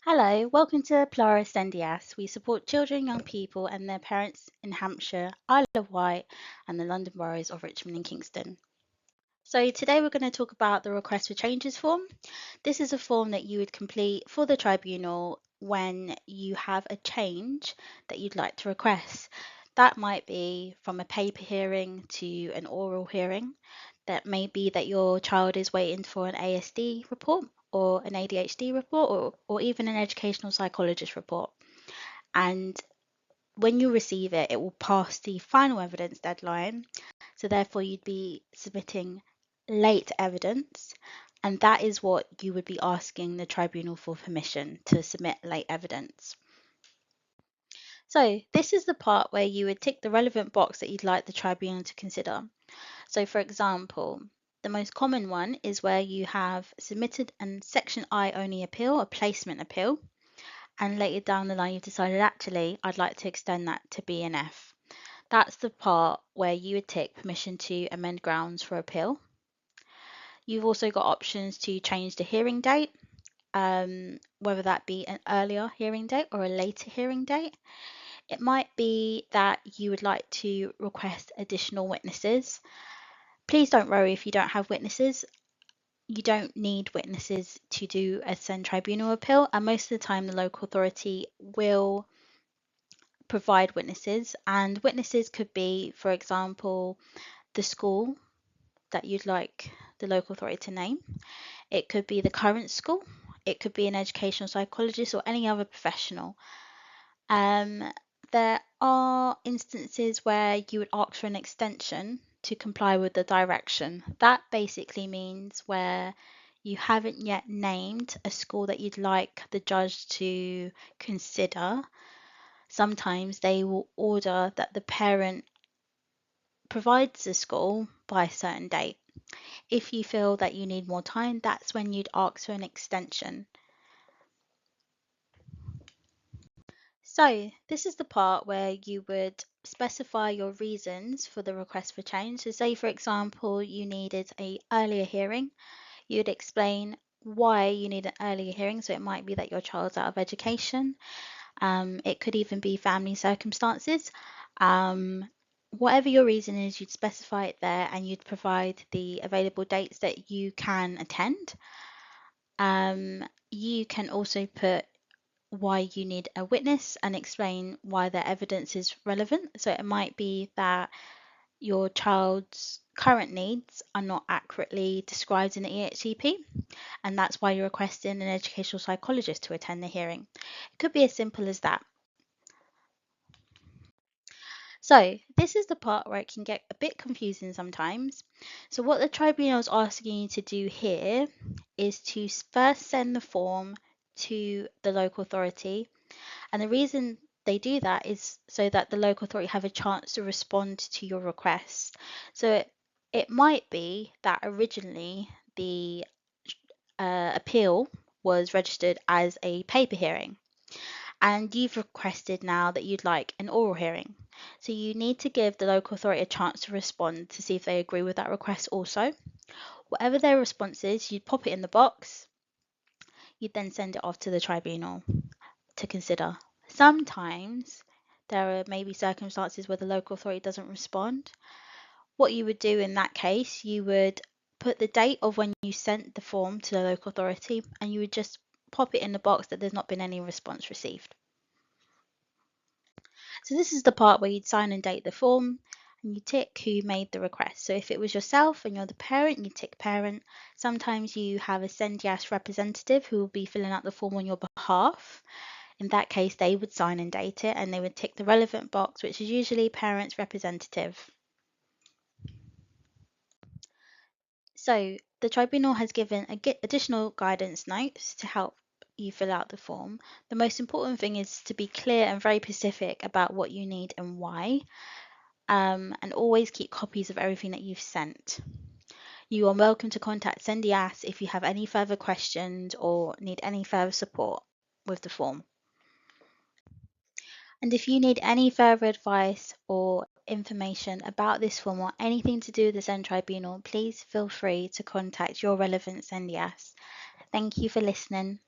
Hello, welcome to Plura SEND. We support children, young people, and their parents in Hampshire, Isle of Wight, and the London boroughs of Richmond and Kingston. So, today we're going to talk about the Request for Changes form. This is a form that you would complete for the tribunal when you have a change that you'd like to request. That might be from a paper hearing to an oral hearing. That may be that your child is waiting for an ASD report or an ADHD report or even an educational psychologist report. And when you receive it, it will pass the final evidence deadline. So therefore you'd be submitting late evidence, and that is what you would be asking the tribunal for permission to submit late evidence. So this is the part where you would tick the relevant box that you'd like the tribunal to consider. So for example, the most common one is where you have submitted an Section I only appeal, a placement appeal, and later down the line you've decided actually I'd like to extend that to B and F. That's the part where you would tick permission to amend grounds for appeal. You've also got options to change the hearing date, whether that be an earlier hearing date or a later hearing date. It might be that you would like to request additional witnesses. Please don't worry if you don't have witnesses. You don't need witnesses to do a SEND Tribunal appeal, and most of the time the local authority will provide witnesses, and witnesses could be, for example, the school that you'd like the local authority to name. It could be the current school, it could be an educational psychologist or any other professional. There are instances where you would ask for an extension to comply with the direction. That basically means where you haven't yet named a school that you'd like the judge to consider. Sometimes they will order that the parent provides the school by a certain date. If you feel that you need more time, that's when you'd ask for an extension. So this is the part where you would specify your reasons for the request for change. So say, for example, you needed an earlier hearing, you'd explain why you need an earlier hearing. So it might be that your child's out of education. It could even be family circumstances. Whatever your reason is, you'd specify it there and you'd provide the available dates that you can attend. You can also put why you need a witness and explain why their evidence is relevant. So it might be that your child's current needs are not accurately described in the EHCP, and that's why you're requesting an educational psychologist to attend the hearing. It could be as simple as that. So this is the part where it can get a bit confusing sometimes. So what the tribunal is asking you to do here is to first send the form to the local authority, and the reason they do that is so that the local authority have a chance to respond to your request. So it might be that originally the appeal was registered as a paper hearing, and you've requested now that you'd like an oral hearing. So you need to give the local authority a chance to respond to see if they agree with that request also. Whatever their response is, you'd pop it in the box, you'd then send it off to the tribunal to consider. Sometimes there are maybe circumstances where the local authority doesn't respond. What you would do in that case, you would put the date of when you sent the form to the local authority and you would just pop it in the box that there's not been any response received. So this is the part where you'd sign and date the form and you tick who made the request. So if it was yourself and you're the parent, you tick parent. Sometimes you have a SEND representative who will be filling out the form on your behalf. In that case, they would sign and date it and they would tick the relevant box, which is usually parent's representative. So the tribunal has given additional guidance notes to help you fill out the form. The most important thing is to be clear and very specific about what you need and why, and always keep copies of everything that you've sent. You are welcome to contact SEND if you have any further questions or need any further support with the form. And if you need any further advice or information about this form or anything to do with the SEND Tribunal, please feel free to contact your relevant SEND. Thank you for listening.